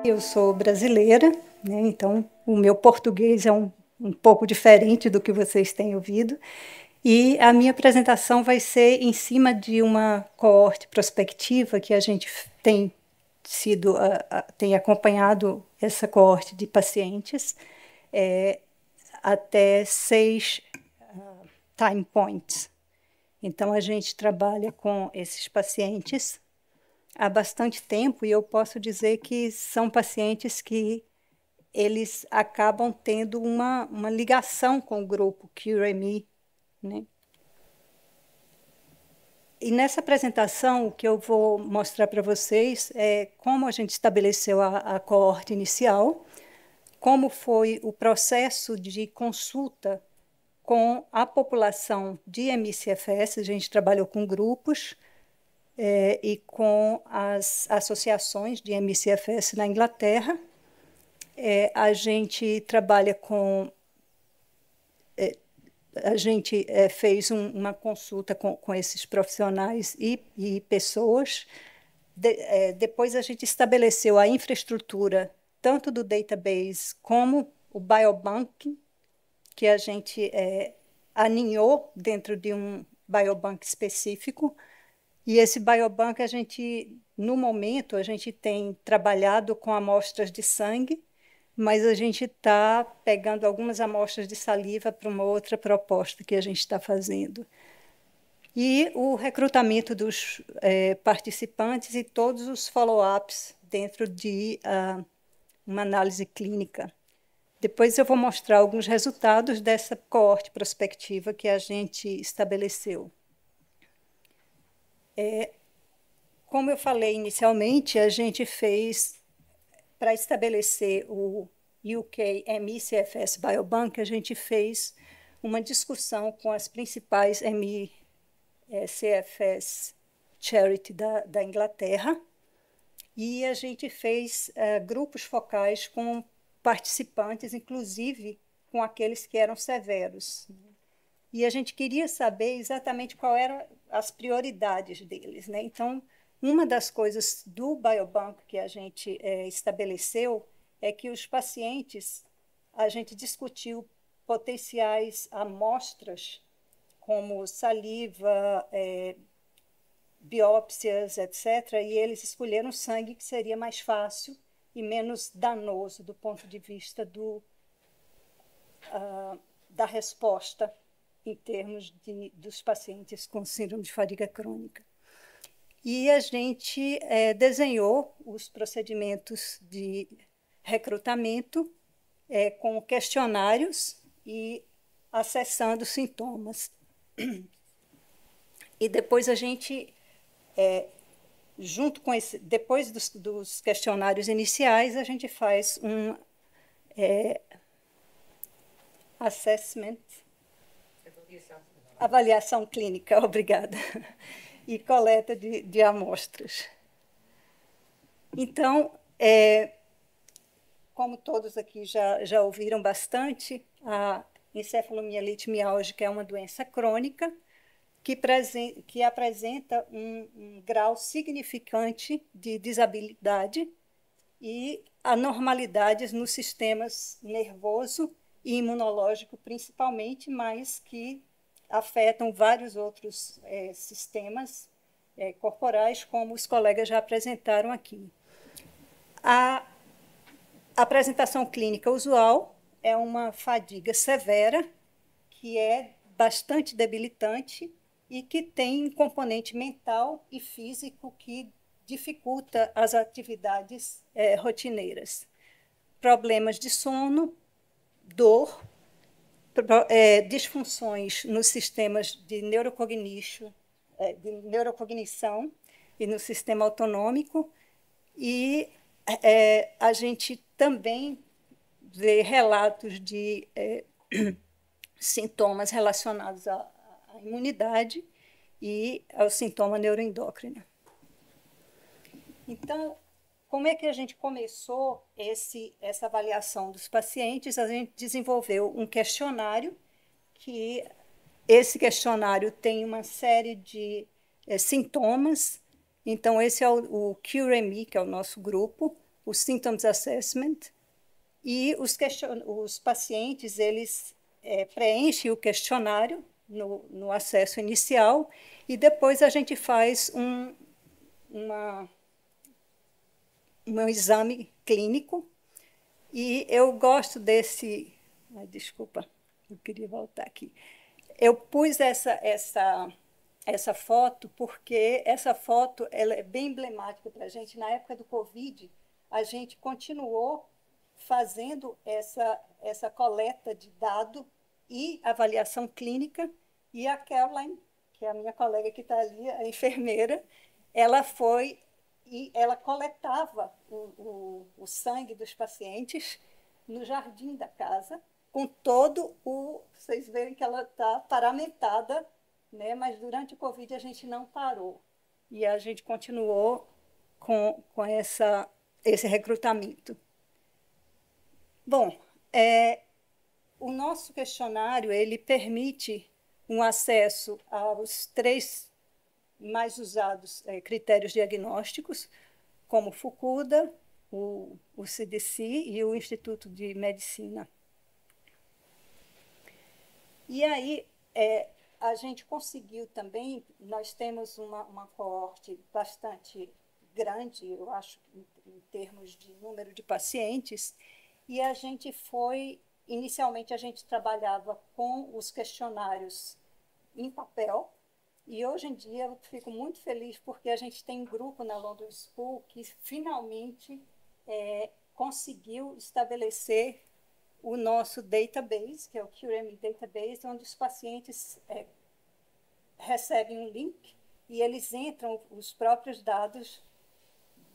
Eu sou brasileira, né, então o meu português é um pouco diferente do que vocês têm ouvido, e a minha apresentação vai ser em cima de uma coorte prospectiva que a gente tem acompanhado essa coorte de pacientes até 6 time points. Então, a gente trabalha com esses pacientes há bastante tempo, e eu posso dizer que são pacientes que eles acabam tendo uma ligação com o grupo Cure.me, né? E nessa apresentação, o que eu vou mostrar para vocês é como a gente estabeleceu a coorte inicial, como foi o processo de consulta com a população de MCFS. A gente trabalhou com grupos e com as associações de MCFS na Inglaterra. A gente trabalha com... A gente fez uma consulta com esses profissionais e pessoas. Depois, a gente estabeleceu a infraestrutura, tanto do database como o biobanking, que a gente aninhou dentro de um biobank específico. E esse biobank, no momento, a gente tem trabalhado com amostras de sangue, mas a gente está pegando algumas amostras de saliva para uma outra proposta que a gente está fazendo. E o recrutamento dos participantes e todos os follow-ups dentro de uma análise clínica. Depois eu vou mostrar alguns resultados dessa coorte prospectiva que a gente estabeleceu. Como eu falei inicialmente, a gente fez, para estabelecer o UK ME/CFS Biobank, a gente fez uma discussão com as principais ME/CFS Charity da Inglaterra, e a gente fez grupos focais com participantes, inclusive com aqueles que eram severos. E a gente queria saber exatamente qual eram as prioridades deles, né? Então, uma das coisas do biobank que a gente estabeleceu é que os pacientes, a gente discutiu potenciais amostras, como saliva, biópsias, etc., e eles escolheram o sangue, que seria mais fácil e menos danoso do ponto de vista da resposta em termos dos pacientes com síndrome de fadiga crônica. E a gente desenhou os procedimentos de recrutamento com questionários e acessando sintomas. E depois a gente, junto com depois dos questionários iniciais, a gente faz um assessment, avaliação clínica, obrigada, e coleta de amostras. Então, como todos aqui já ouviram bastante, a encefalomielite miálgica é uma doença crônica que apresenta um grau significante de desabilidade e anormalidades nos sistemas nervoso e imunológico, principalmente, mas que afetam vários outros sistemas corporais, como os colegas já apresentaram aqui. A apresentação clínica usual é uma fadiga severa, que é bastante debilitante e que tem um componente mental e físico que dificulta as atividades rotineiras. Problemas de sono, dor, disfunções nos sistemas de neurocognição e no sistema autonômico, e a gente também vê relatos de sintomas relacionados à imunidade e ao sintoma neuroendócrino. Então, como é que a gente começou essa avaliação dos pacientes? A gente desenvolveu um questionário, que esse questionário tem uma série de sintomas. Então, esse é o Cure.me, que é o nosso grupo. o Symptoms Assessment, e os pacientes eles preenchem o questionário no acesso inicial, e depois a gente faz um exame clínico. E eu gosto desse... Ai, desculpa, eu queria voltar aqui. Eu pus essa foto porque essa foto ela é bem emblemática para a gente. Na época do Covid, a gente continuou fazendo essa coleta de dado e avaliação clínica, e a Caroline, que é a minha colega que está ali, a enfermeira, ela foi e ela coletava o sangue dos pacientes no jardim da casa, com todo o... Vocês verem que ela está paramentada, né? Mas durante o Covid a gente não parou. E a gente continuou com esse recrutamento. Bom, o nosso questionário ele permite um acesso aos 3 mais usados critérios diagnósticos, como o Fukuda, o CDC e o Instituto de Medicina. E aí, a gente conseguiu também, nós temos uma coorte bastante grande, eu acho, em termos de número de pacientes, e a gente inicialmente a gente trabalhava com os questionários em papel, e hoje em dia eu fico muito feliz porque a gente tem um grupo na London School que finalmente conseguiu estabelecer o nosso database, que é o QRM Database, onde os pacientes recebem um link e eles entram os próprios dados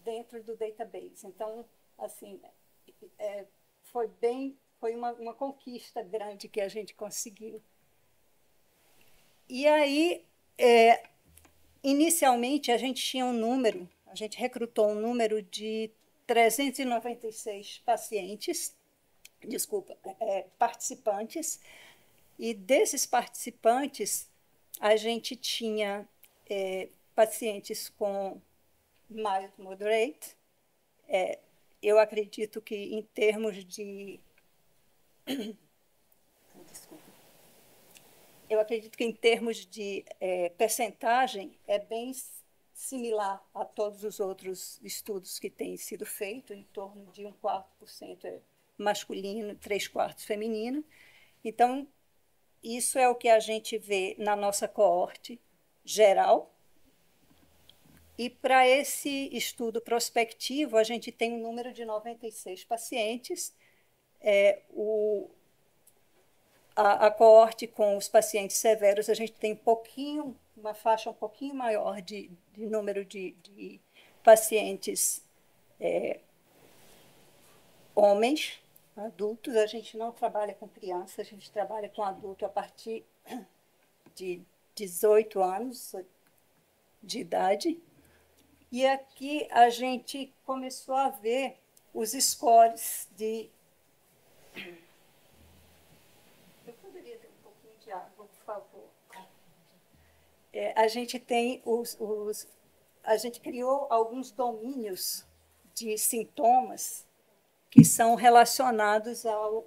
dentro do database. Então, assim, foi uma conquista grande que a gente conseguiu. E aí, inicialmente, a gente recrutou um número de 396 participantes, e desses participantes, a gente tinha pacientes com mild moderate. Eu acredito que em termos de... Eu acredito que em termos de percentagem é bem similar a todos os outros estudos que têm sido feitos, em torno de 1/4% masculino, 3/4 feminino. Então, isso é o que a gente vê na nossa coorte geral. E para esse estudo prospectivo, a gente tem um número de 96 pacientes. A coorte com os pacientes severos, a gente tem uma faixa um pouquinho maior de número de pacientes homens, adultos. A gente não trabalha com crianças, a gente trabalha com adulto a partir de 18 anos de idade. E aqui a gente começou a ver os scores de... Eu poderia ter um pouquinho de água, por favor. A gente tem a gente criou alguns domínios de sintomas que são relacionados ao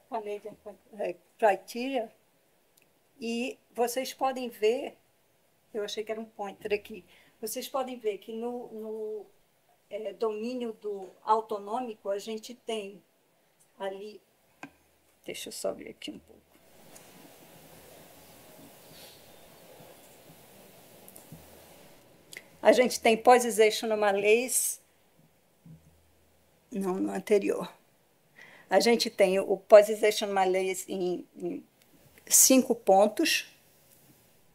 Canadian Criteria, e vocês podem ver, eu achei que era um pointer aqui, vocês podem ver que no domínio do autonômico, a gente tem ali... Deixa eu só ver aqui um pouco. A gente tem positional malaise... Não, no anterior. A gente tem o positional malaise em 5 pontos,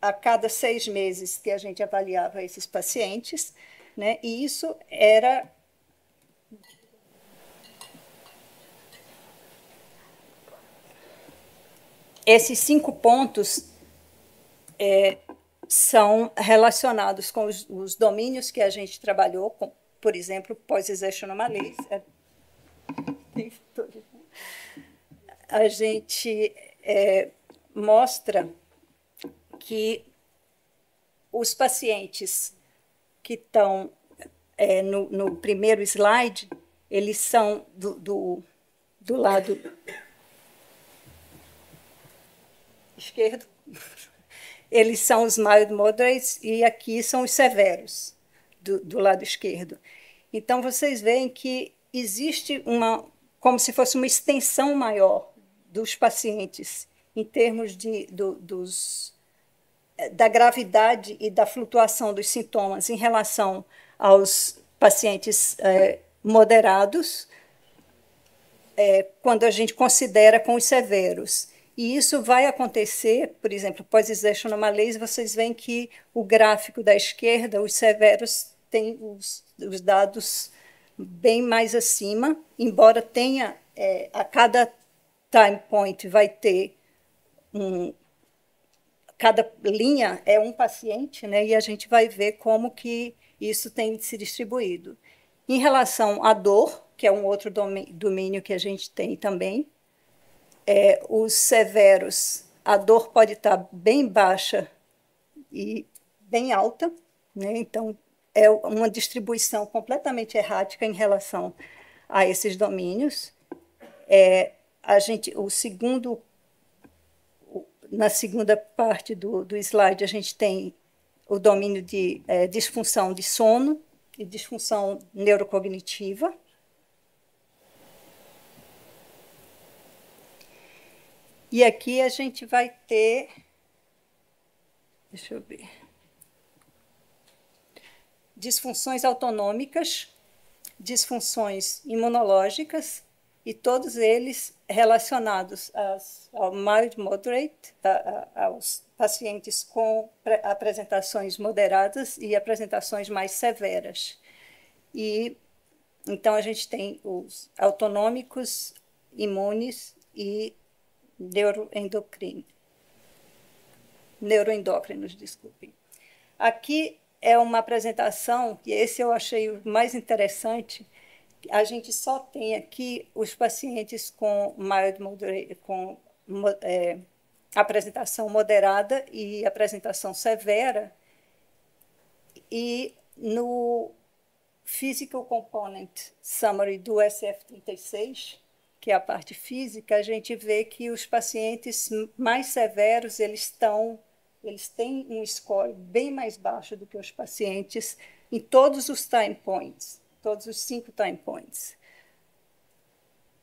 a cada 6 meses que a gente avaliava esses pacientes, né? E isso era... Esses 5 pontos são relacionados com os domínios que a gente trabalhou, com, por exemplo, positional malaise. A gente mostra que os pacientes que estão no primeiro slide, eles são do lado esquerdo, eles são os mild moderates e aqui são os severos, do lado esquerdo. Então, vocês veem que existe como se fosse uma extensão maior dos pacientes em termos da gravidade e da flutuação dos sintomas em relação aos pacientes moderados, quando a gente considera com os severos. E isso vai acontecer, por exemplo, pós-exertional malaise, vocês veem que o gráfico da esquerda, os severos têm os dados bem mais acima, embora tenha, a cada time point vai ter cada linha é um paciente, né, e a gente vai ver como que isso tem se distribuído. Em relação à dor, que é um outro domínio que a gente tem também, os severos, a dor pode estar bem baixa e bem alta, né? Então, é uma distribuição completamente errática em relação a esses domínios. Na segunda parte do slide, a gente tem o domínio de disfunção de sono e disfunção neurocognitiva. E aqui a gente vai ter, deixa eu ver, disfunções autonômicas, disfunções imunológicas, e todos eles relacionados ao mild moderate, aos pacientes com apresentações moderadas e apresentações mais severas. E então a gente tem os autonômicos, imunes e neuroendócrinos, desculpem. Aqui é uma apresentação, e esse eu achei o mais interessante. A gente só tem aqui os pacientes com mild moderate, com apresentação moderada e apresentação severa, e no Physical Component Summary do SF-36, que é a parte física, a gente vê que os pacientes mais severos, eles têm um score bem mais baixo do que os pacientes em todos os time points, todos os 5 time points.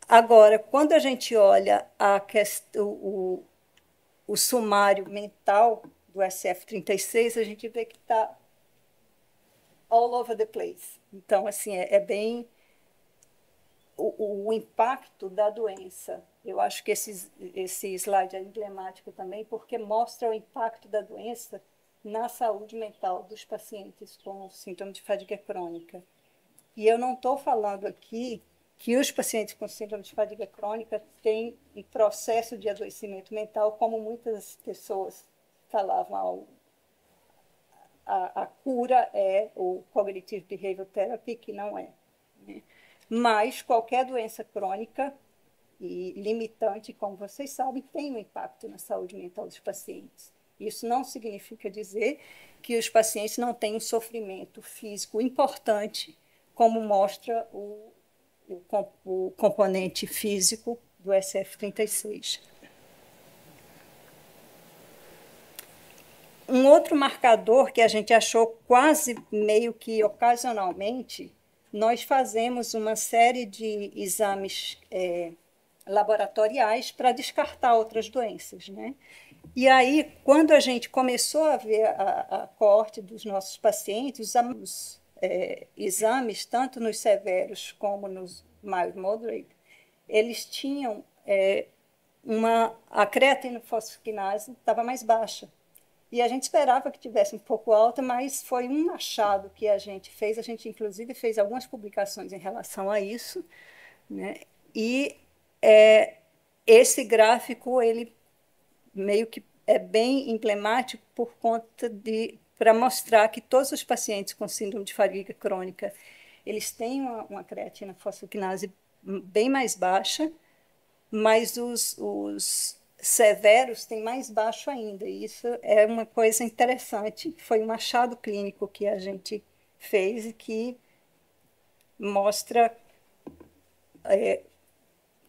Agora, quando a gente olha o sumário mental do SF-36, a gente vê que está all over the place. Então, assim, é bem o impacto da doença. Eu acho que esse slide é emblemático também, porque mostra o impacto da doença na saúde mental dos pacientes com síndrome de fadiga crônica. E eu não estou falando aqui que os pacientes com síndrome de fadiga crônica têm um processo de adoecimento mental, como muitas pessoas falavam. A cura é o Cognitive Behavioral Therapy, que não é, né? Mas qualquer doença crônica e limitante, como vocês sabem, tem um impacto na saúde mental dos pacientes. Isso não significa dizer que os pacientes não têm um sofrimento físico importante, como mostra o componente físico do SF-36. Um outro marcador que a gente achou quase meio que ocasionalmente, nós fazemos uma série de exames laboratoriais para descartar outras doenças, né? E aí, quando a gente começou a ver a coorte dos nossos pacientes, os exames, tanto nos severos como nos mild moderate, eles tinham a creatina fosfoquinase estava mais baixa. E a gente esperava que tivesse um pouco alta, mas foi um achado que a gente fez. A gente, inclusive, fez algumas publicações em relação a isso, né? E esse gráfico, ele meio que é bem emblemático por conta para mostrar que todos os pacientes com síndrome de fadiga crônica, eles têm uma creatina fosfoquinase bem mais baixa, mas os severos têm mais baixo ainda. E isso é uma coisa interessante. Foi um achado clínico que a gente fez e que mostra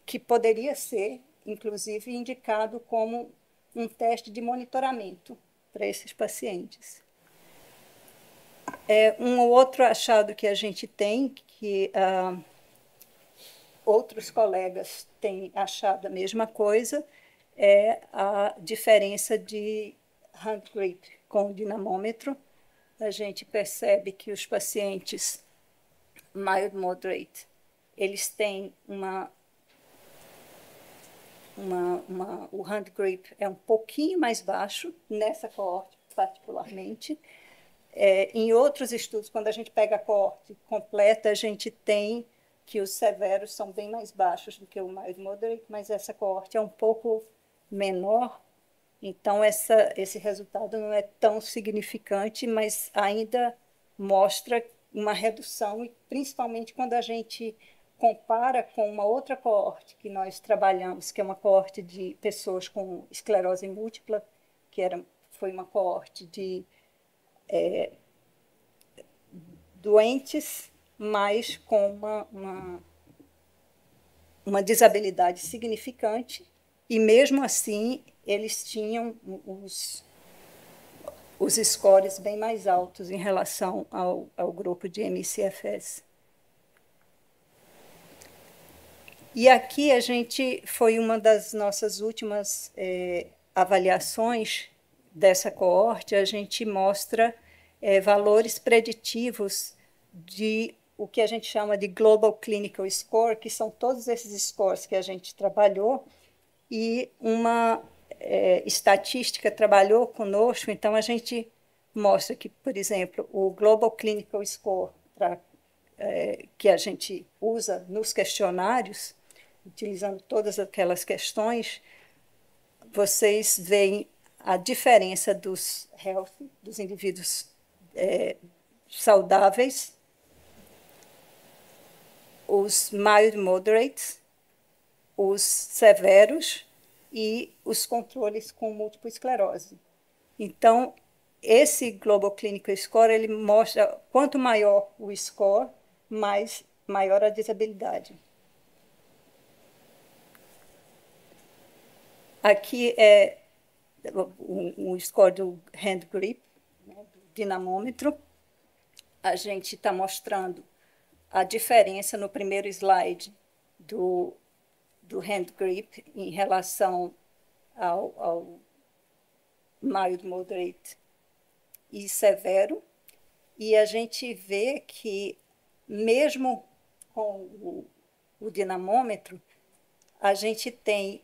que poderia ser, inclusive, indicado como um teste de monitoramento para esses pacientes. Um outro achado que a gente tem, que outros colegas têm achado a mesma coisa, é a diferença de hand grip com o dinamômetro. A gente percebe que os pacientes mild moderate, eles têm o hand grip é um pouquinho mais baixo, nessa coorte particularmente. Em outros estudos, quando a gente pega a coorte completa, a gente tem que os severos são bem mais baixos do que o mild moderate, mas essa coorte é um pouco menor, então esse resultado não é tão significante, mas ainda mostra uma redução, e principalmente quando a gente compara com uma outra coorte que nós trabalhamos, que é uma coorte de pessoas com esclerose múltipla, que foi uma coorte de doentes, mas com uma desabilidade significante, e mesmo assim eles tinham os scores bem mais altos em relação ao grupo de MCFS. E aqui foi uma das nossas últimas avaliações dessa coorte, a gente mostra valores preditivos de o que a gente chama de Global Clinical Score, que são todos esses scores que a gente trabalhou, e uma estatística trabalhou conosco, então a gente mostra que, por exemplo, o Global Clinical Score, que a gente usa nos questionários, utilizando todas aquelas questões, vocês veem a diferença dos healthy, dos indivíduos saudáveis, os mild moderates, os severos e os controles com múltipla esclerose. Então, esse Global Clinical Score, ele mostra quanto maior o score, maior a disabilidade. Aqui é o score do hand grip, né, do dinamômetro. A gente está mostrando a diferença no primeiro slide do hand grip em relação ao mild, moderate e severo. E a gente vê que, mesmo com o dinamômetro, a gente tem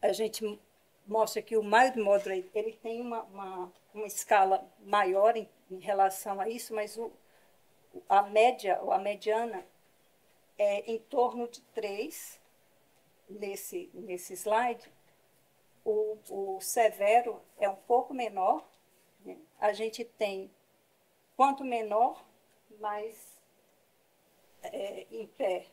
a gente mostra que o mild moderate ele tem uma escala maior em relação a isso, mas a média ou a mediana é em torno de 3 nesse slide. O severo é um pouco menor, né? A gente tem, quanto menor, mais em pé.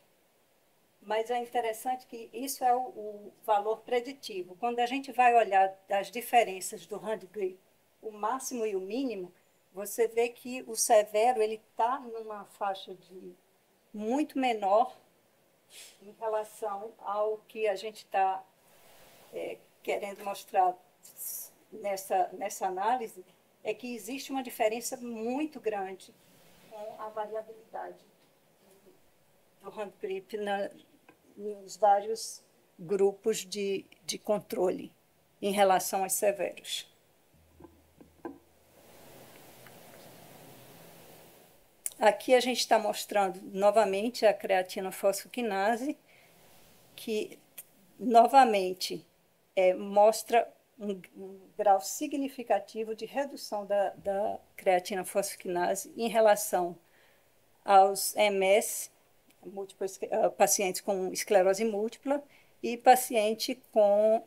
Mas é interessante que isso é o valor preditivo. Quando a gente vai olhar as diferenças do hand grip, o máximo e o mínimo, você vê que o severo está numa faixa de muito menor em relação ao que a gente está querendo mostrar nessa análise, é que existe uma diferença muito grande com a variabilidade do hand grip nos vários grupos de controle em relação aos severos. Aqui a gente está mostrando novamente a creatina fosfoquinase, que novamente mostra um grau significativo de redução da creatina fosfoquinase em relação aos MS, pacientes com esclerose múltipla, e paciente com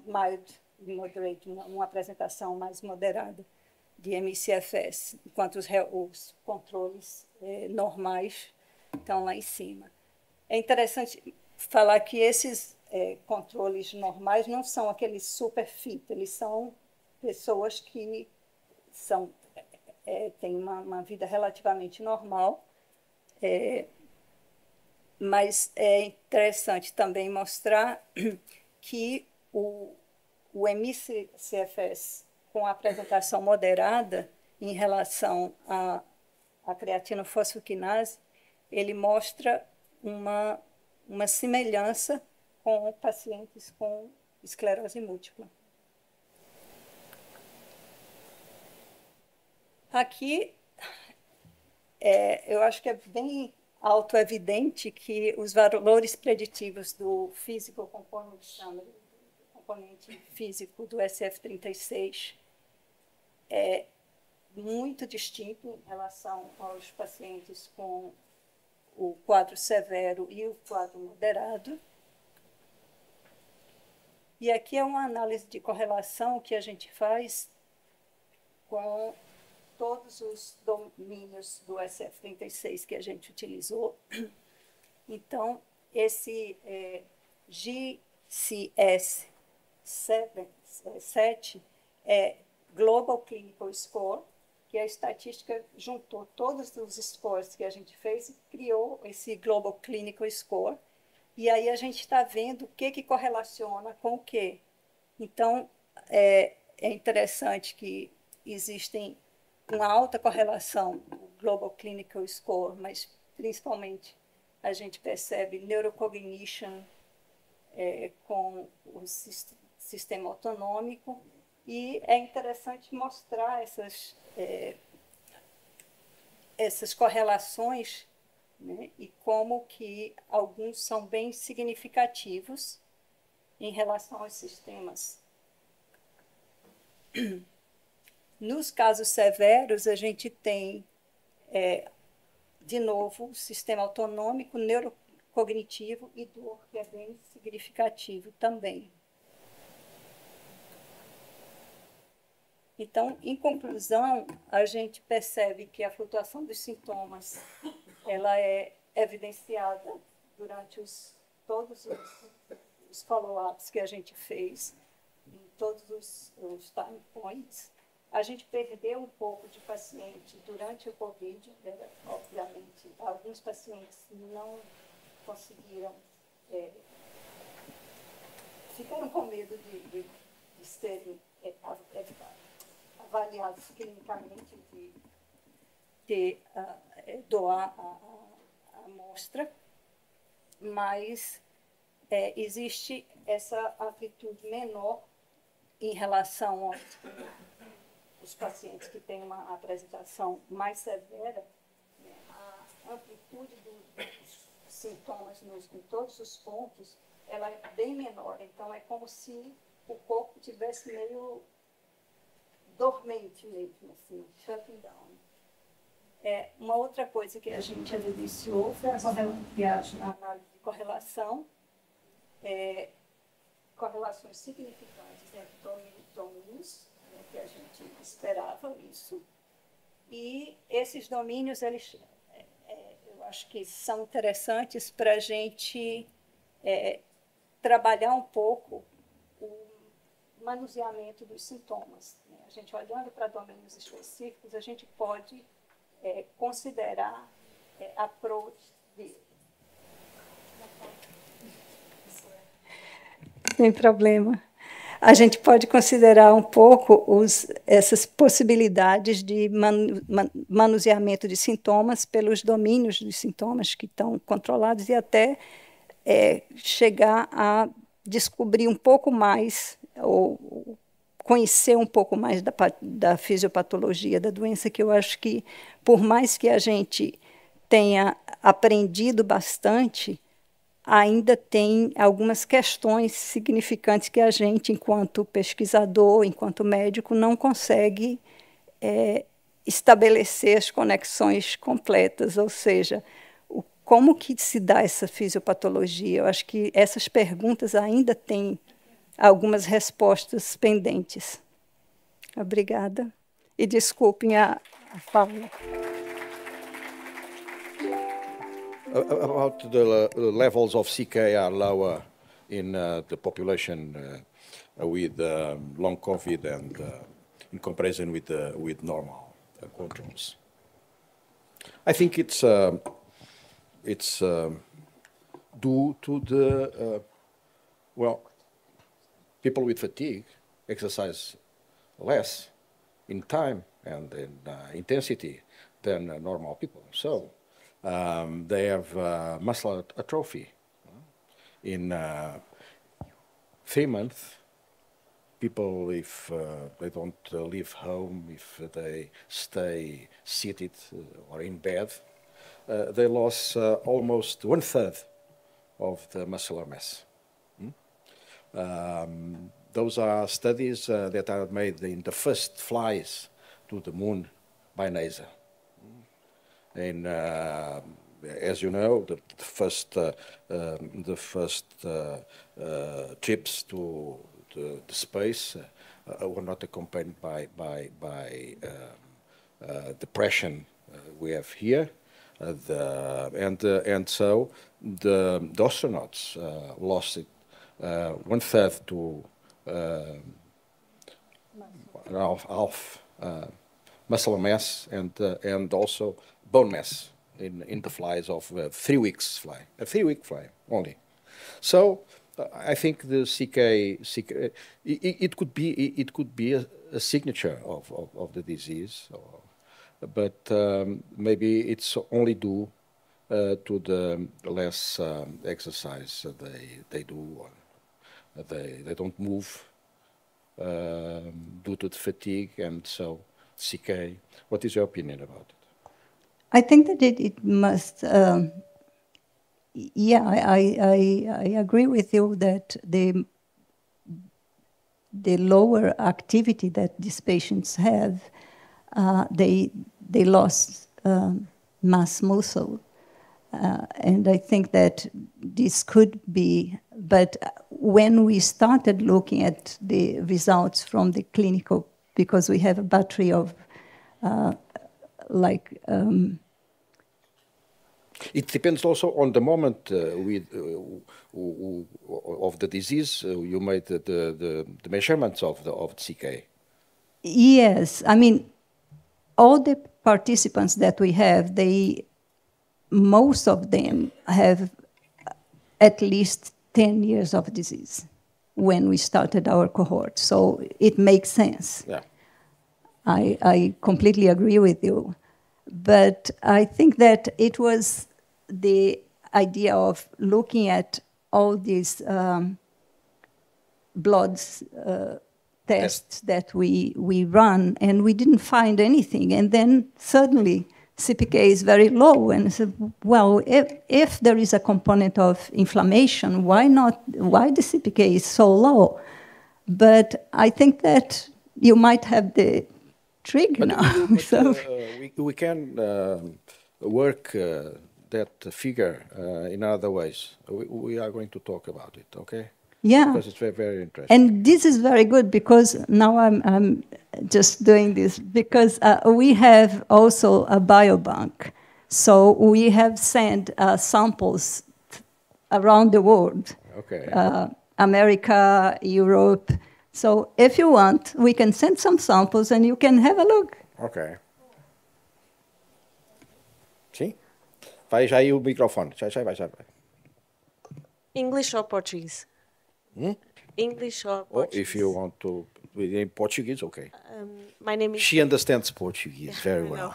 mild moderate, uma apresentação mais moderada de MCFS, enquanto os controles normais estão lá em cima. É interessante falar que esses controles normais não são aqueles super fit, eles são pessoas que são têm uma vida relativamente normal, mas é interessante também mostrar que o ME-CFS com apresentação moderada em relação à creatinofosfoquinase, ele mostra uma semelhança com pacientes com esclerose múltipla. Aqui, eu acho que é bem autoevidente que os valores preditivos do Physical Component Summary, do componente físico do SF36, é muito distinto em relação aos pacientes com o quadro severo e o quadro moderado. E aqui é uma análise de correlação que a gente faz com todos os domínios do SF36 que a gente utilizou. Então, esse GCS7 é Global Clinical Score, que a estatística juntou todos os scores que a gente fez e criou esse Global Clinical Score. E aí a gente está vendo o que correlaciona com o quê. Então, é interessante que existem uma alta correlação do Global Clinical Score, mas principalmente a gente percebe neurocognition com o sistema autonômico, e é interessante mostrar essas correlações, né, e como que alguns são bem significativos em relação aos sistemas. Nos casos severos, a gente tem, de novo, o sistema autonômico, neurocognitivo e dor, que é bem significativo também. Então, em conclusão, a gente percebe que a flutuação dos sintomas ela é evidenciada durante todos os follow-ups que a gente fez, em todos os time points. A gente perdeu um pouco de paciente durante o COVID, obviamente. Alguns pacientes não conseguiram, ficaram com medo de serem avaliados clinicamente, de doar a amostra, mas existe essa amplitude menor em relação aos pacientes que têm uma apresentação mais severa, né? A amplitude dos sintomas em todos os pontos ela é bem menor, então é como se o corpo tivesse meio dormente mesmo, assim, shutting down. Uma outra coisa que a gente evidenciou foi a análise de correlação, correlações significantes entre domínios, né, que a gente esperava isso. E esses domínios, eles, eu acho que são interessantes para a gente trabalhar um pouco o manuseamento dos sintomas, né? A gente olhando para domínios específicos, a gente pode considerar approach de... Sem problema. A gente pode considerar um pouco essas possibilidades de manuseamento de sintomas pelos domínios dos sintomas que estão controlados e até chegar a descobrir um pouco mais, ou conhecer um pouco mais da fisiopatologia da doença, que eu acho que, por mais que a gente tenha aprendido bastante, ainda tem algumas questões significantes que a gente, enquanto pesquisador, enquanto médico, não consegue estabelecer as conexões completas, ou seja, como que se dá essa fisiopatologia? Eu acho que essas perguntas ainda têm algumas respostas pendentes. Obrigada. E desculpem a fala. About the levels of CK are lower in the population with long COVID and in comparison with normal. controls. I think it's due to the well, people with fatigue exercise less in time and in intensity than normal people. So they have muscle atrophy. In 3 months, people, if they don't leave home, if they stay seated or in bed, they lost almost 1/3 of the muscular mass. Those are studies that are made in the first flies to the moon by NASA. And as you know, the first trips to the space were not accompanied by depression we have here, and so the astronauts lost it 1/3 to half muscle mass and also bone mass in the flies of 3 weeks fly, a 3-week fly only. So I think the CK it could be a signature of the disease, but maybe it's only due to the less exercise they do. They don't move due to the fatigue, and so CK. What is your opinion about it? I think that it must. Yeah, I agree with you that the lower activity that these patients have, they lost mass muscle, and I think that this could be. But when we started looking at the results from the clinical, because we have a battery of it depends also on the moment of the disease. You made the measurements of the CK. Yes, I mean, all the participants that we have, most of them have at least 10 years of disease when we started our cohort. So it makes sense. Yeah. I completely agree with you. But I think that it was the idea of looking at all these blood tests that we run, and we didn't find anything. And then suddenly CPK is very low. And I said, well, if there is a component of inflammation, why the CPK is so low? But I think that you might have the trigger now. We can work that figure in other ways. We are going to talk about it, okay? Yeah. Because it's very, very interesting. And this is very good because now I'm just doing this because we have also a biobank. So we have sent samples around the world. Okay. America, Europe. So if you want, we can send some samples and you can have a look. Ok. Sim? Vai já aí o microfone. Já vai. English or Portuguese? English or Portuguese? Or if you want to, in Portuguese, okay. My name is... She understands Portuguese very well.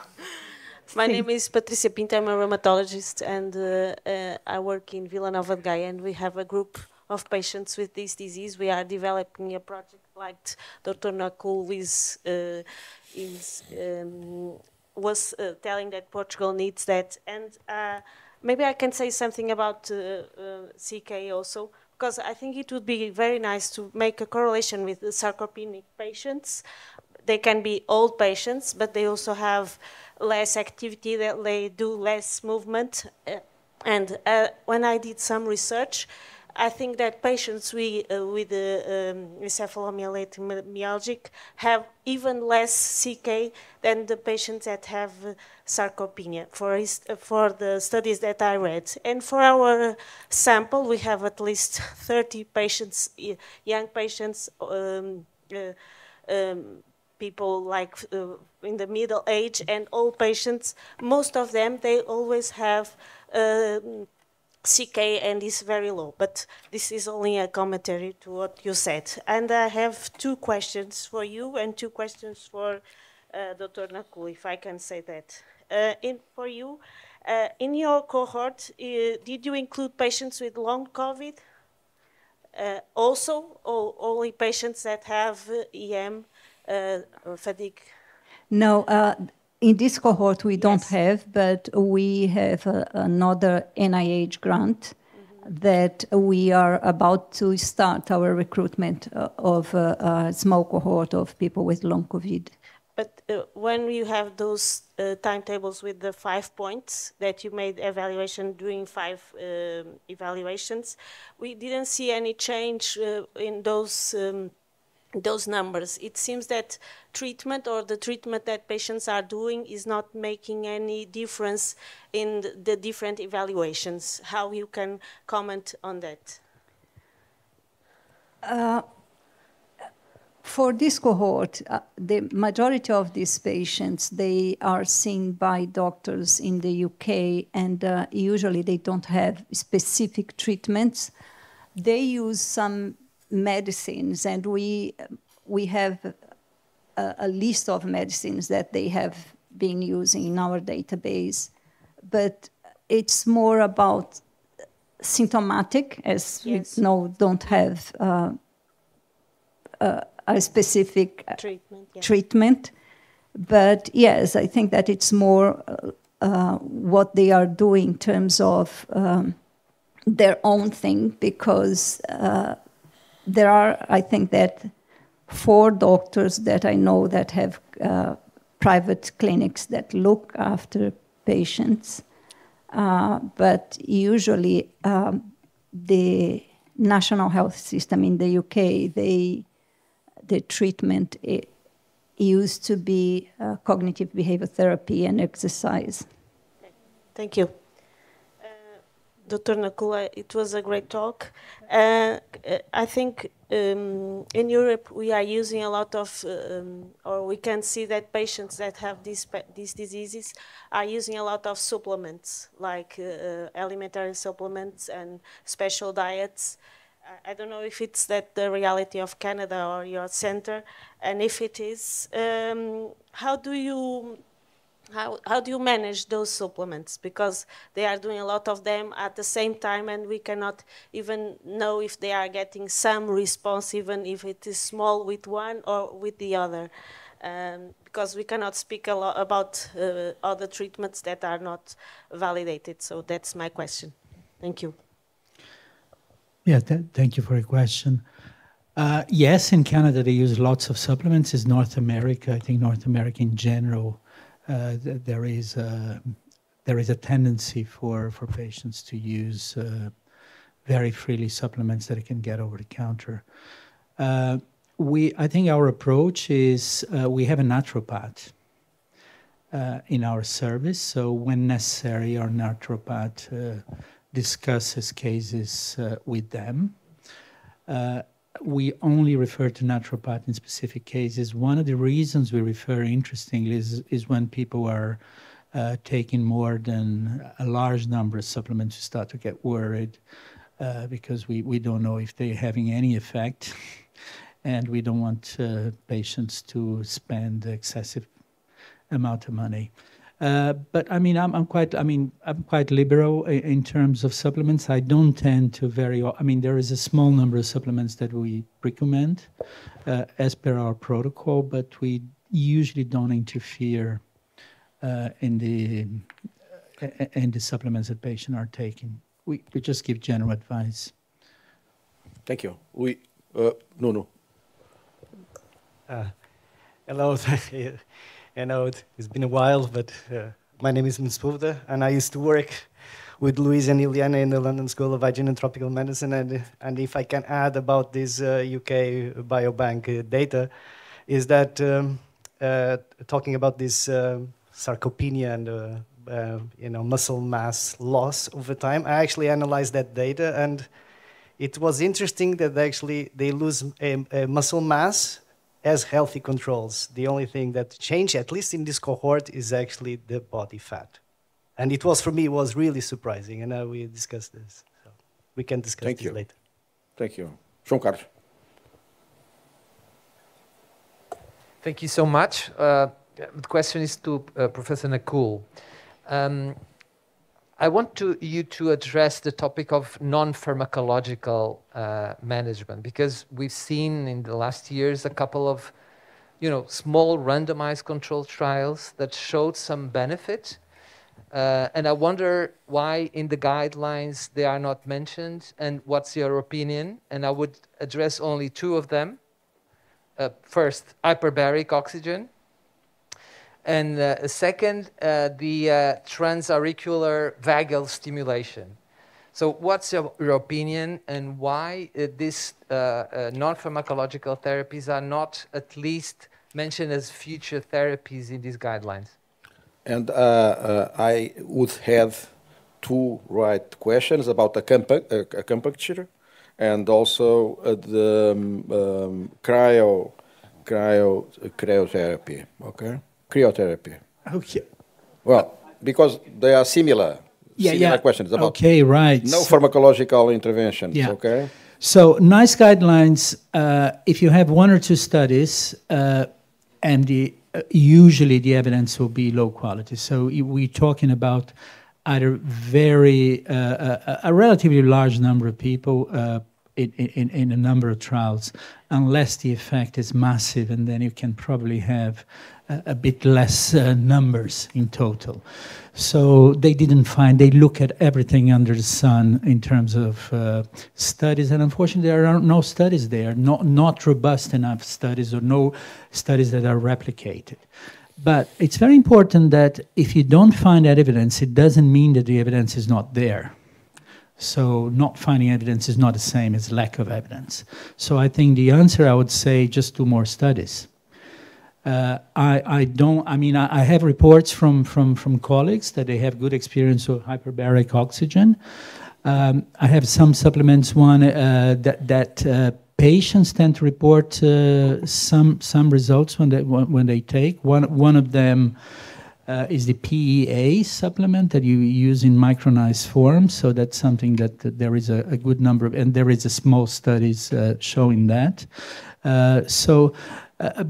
My name is Patricia Pinto. I'm a rheumatologist, and I work in Vila Nova de Gaia, and we have a group of patients with this disease. We are developing a project like Dr. Nakul was telling that Portugal needs that. And maybe I can say something about CK also, because I think it would be very nice to make a correlation with the sarcopenic patients. They can be old patients, but they also have less activity, that they do less movement. And when I did some research, I think that patients with encephalomyelitic have even less CK than the patients that have sarcopenia, for the studies that I read. And for our sample, we have at least 30 patients, young patients, people like in the middle age and old patients, most of them, they always have CK and is very low. But this is only a commentary to what you said. And I have 2 questions for you and 2 questions for Dr. Nakul, if I can say that. For you, in your cohort, did you include patients with long COVID? Also, or only patients that have EM fatigue? No, in this cohort we don't have, but we have another NIH grant that we are about to start our recruitment of a small cohort of people with long COVID. But when you have those timetables with the 5 points that you made evaluation doing 5 evaluations, we didn't see any change in those numbers. It seems that treatment or the treatment that patients are doing is not making any difference in the different evaluations. How you can comment on that? For this cohort, the majority of these patients, they are seen by doctors in the UK, and usually they don't have specific treatments. They use some medicines, and we have a list of medicines that they have been using in our database. But it's more about symptomatic, as yes. We know, don't have a specific treatment. But yes, I think that it's more what they are doing in terms of their own thing, because there are, I think that 4 doctors that I know that have private clinics that look after patients. But usually the national health system in the UK, the treatment used to be cognitive behavior therapy and exercise. Thank you. Dr. Nakul, it was a great talk. I think in Europe we are using a lot of, or we can see that patients that have these diseases are using a lot of supplements, like alimentary supplements and special diets. I don't know if it's the reality of Canada or your center, and if it is, how do you manage those supplements? Because they are doing a lot of them at the same time, and we cannot even know if they are getting some response, even if it is small with one or with the other. Because we cannot speak a lot about other treatments that are not validated. So that's my question. Thank you. Yeah, thank you for your question. Yes, in Canada they use lots of supplements. In North America, I think North America in general, there is a tendency for patients to use very freely supplements that you can get over the counter. I think our approach is we have a naturopath in our service, so when necessary, our naturopath discusses cases with them. We only refer to naturopath in specific cases. One of the reasons we refer, interestingly, is when people are taking more than a large number of supplements, we start to get worried because we don't know if they're having any effect, and we don't want patients to spend excessive amount of money. But I mean, I'm quite liberal in terms of supplements. I don't tend to there is a small number of supplements that we recommend as per our protocol, but we usually don't interfere in the supplements that patients are taking. We just give general advice. Thank you. Nuno. Hello. I know it's been a while, but my name is Mspuvda, and I used to work with Louise and Ileana in the London School of Hygiene and Tropical Medicine. And if I can add about this UK Biobank data, is that talking about this sarcopenia and muscle mass loss over time, I actually analyzed that data, and it was interesting that they lose a muscle mass as healthy controls. The only thing that changed, at least in this cohort, is actually the body fat. And it was, for me, it was really surprising. And now we discussed this. So we can discuss this later. Thank you. João Carlos. Thank you so much. The question is to Professor Nakul. I want you to address the topic of non-pharmacological management, because we've seen in the last years a couple of, small randomized controlled trials that showed some benefit. And I wonder why in the guidelines they are not mentioned, and what's your opinion? And I would address only two of them. First, hyperbaric oxygen. And second, the transauricular vagal stimulation. So what's your opinion, and why these non-pharmacological therapies are not at least mentioned as future therapies in these guidelines? And I would have two questions about acupuncture and also the cryotherapy, okay? Cryotherapy. Okay. Well, because they are similar questions about right. No pharmacological interventions, okay? So NICE guidelines, if you have one or two studies, and usually the evidence will be low quality. So we're talking about either a relatively large number of people in a number of trials, unless the effect is massive, and then you can probably have a bit less numbers in total. So they look at everything under the sun in terms of studies, and unfortunately there are no studies there, not robust enough studies, or no studies that are replicated. But it's very important that if you don't find that evidence, it doesn't mean that the evidence is not there. So not finding evidence is not the same as lack of evidence. So I think the answer, I would say, just do more studies. I have reports from colleagues that they have good experience with hyperbaric oxygen. I have some supplements, that patients tend to report some results when they take. One of them is the PEA supplement that you use in micronized form. So that's something that there is a good number of, and there is a small studies showing that.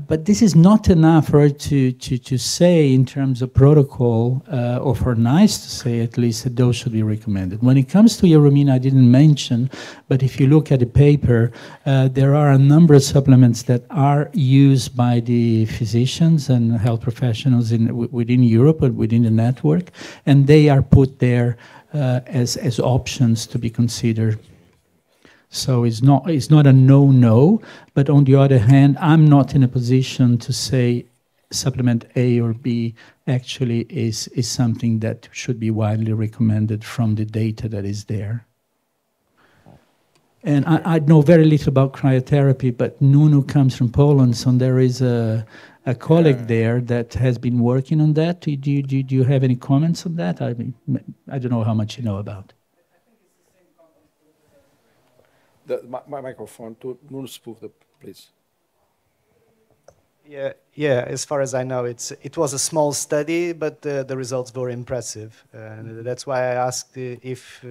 But this is not enough for it to say in terms of protocol, or for NICE to say at least that those should be recommended. When it comes to Euroimmun, I didn't mention, but if you look at the paper, there are a number of supplements that are used by the physicians and health professionals within Europe, but within the network, and they are put there as options to be considered. So it's not a no, but on the other hand, I'm not in a position to say supplement A or B actually is something that should be widely recommended from the data that is there. And I know very little about cryotherapy, but Nuno comes from Poland, so there is a colleague there that has been working on that. Do you have any comments on that? I mean, I don't know how much you know about. My microphone to Nuno Sepúlveda, please. Yeah. As far as I know, it was a small study, but the results were impressive, and that's why I asked if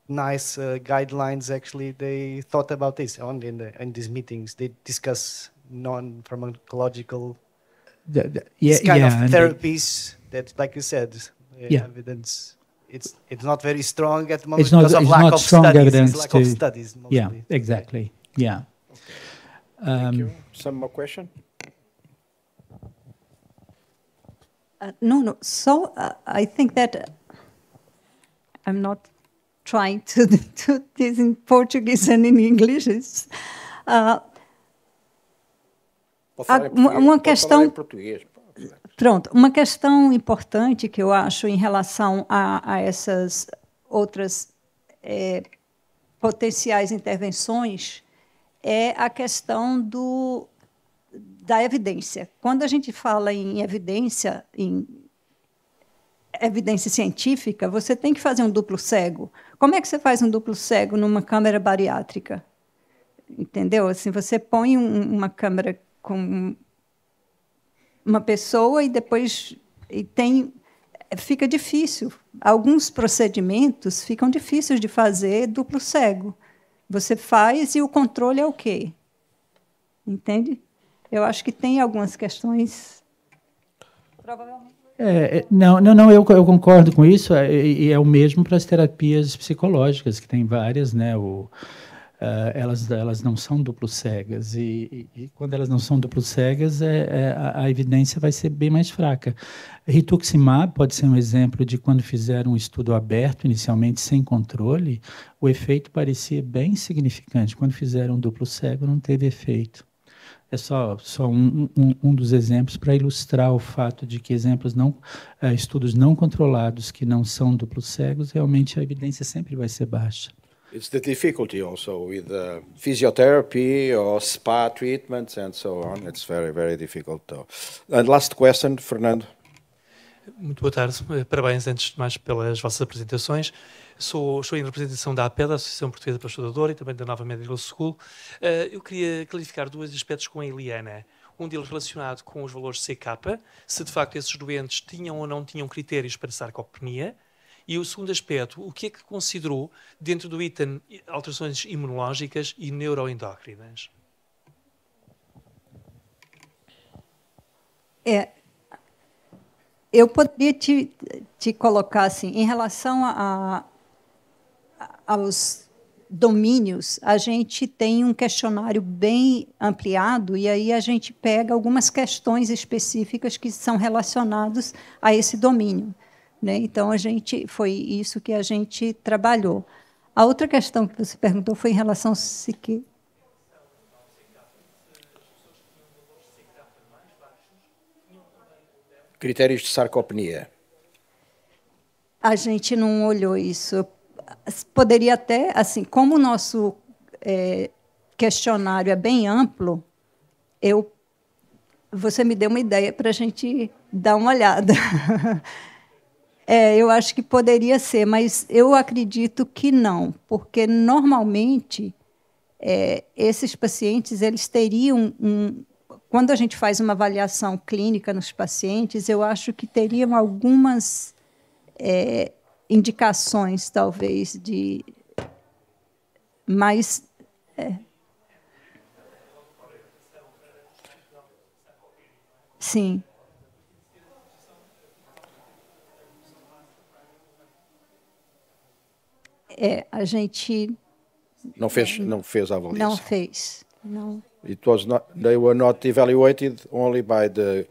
NICE guidelines actually they thought about this. Only in these meetings they discuss non-pharmacological kind of therapies that, like you said, evidence. It's not very strong at the moment because of lack of studies. Lack of studies, mostly. Yeah, exactly. Yeah. Okay. Thank you. Some more question? No. So I think that I'm not trying to do this in Portuguese and in English. Uma questão. Pronto, uma questão importante que eu acho em relação a essas outras potenciais intervenções é a questão da evidência. Quando a gente fala em evidência científica, você tem que fazer um duplo cego. Como é que você faz um duplo cego numa câmara bariátrica? entendeu? Assim, você põe uma câmera com uma pessoa e depois fica difícil. Alguns procedimentos ficam difíceis de fazer duplo cego. Você faz e o controle é o quê? Entende? Eu acho que tem algumas questões. Provavelmente. Não, eu concordo com isso, e é o mesmo para as terapias psicológicas, que tem várias, né? Elas não são duplo cegas, e quando elas não são duplo cegas, a evidência vai ser bem mais fraca. Rituximab pode ser um exemplo de quando fizeram um estudo aberto, inicialmente sem controle, o efeito parecia bem significante. Quando fizeram duplo cego, não teve efeito. É só um dos exemplos para ilustrar o fato de que estudos não controlados que não são duplos cegos, realmente a evidência sempre vai ser baixa. It's the difficulty also with physiotherapy or spa treatments and so on. It's very, very difficult though. And last question, Fernando. Muito boa tarde. Parabéns, antes de mais, pelas vossas apresentações. Estou em representação da APED, a Associação Portuguesa para o Estudador, e também da Nova Medical School. Eu queria clarificar dois aspectos com a Eliana. Um deles relacionado com os valores CK, se de facto esses doentes tinham ou não tinham critérios para sarcopenia. E o segundo aspecto, o que é que considerou dentro do item alterações imunológicas e neuroendócrinas? Eu poderia te colocar assim, em relação aos domínios, a gente tem um questionário bem ampliado, e aí a gente pega algumas questões específicas que são relacionadas a esse domínio, né? Então, foi isso que a gente trabalhou. A outra questão que você perguntou foi em relação ao CQ. Critérios de sarcopenia. A gente não olhou isso. Poderia até, assim, como o nosso questionário é bem amplo, você me deu uma ideia para a gente dar uma olhada. Eu acho que poderia ser, mas eu acredito que não, porque, normalmente, esses pacientes eles teriam quando a gente faz uma avaliação clínica nos pacientes, eu acho que teriam algumas indicações, talvez, de mais... Sim. A gente... Não fez a avaliação. Não fez, não. It was not. They were not evaluated only by the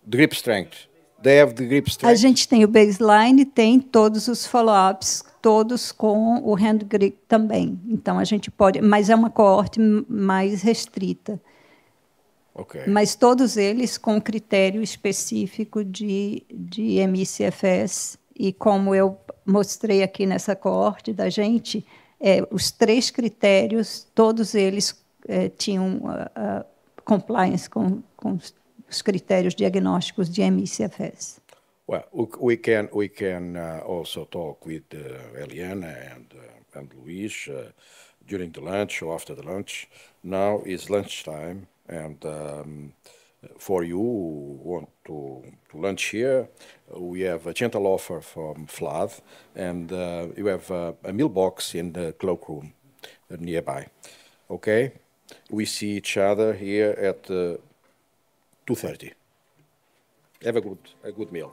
grip strength. They have the grip strength. A gente tem o baseline, tem todos os follow-ups, todos com o hand grip também. Então a gente pode, mas é uma coorte mais restrita. Okay. Mas todos eles com critério específico de ME/CFS, e como eu mostrei aqui nessa coorte da gente, os 3 critérios, todos eles tinham compliance com os critérios diagnósticos de ME/CFS. Well, we can also talk with Eliana and Luis during the lunch or after the lunch. Now is lunchtime, and for you who want to lunch here, we have a gentle offer from Vlad, and you have a meal box in the cloakroom nearby. Okay? We see each other here at 2:30. Have a good meal.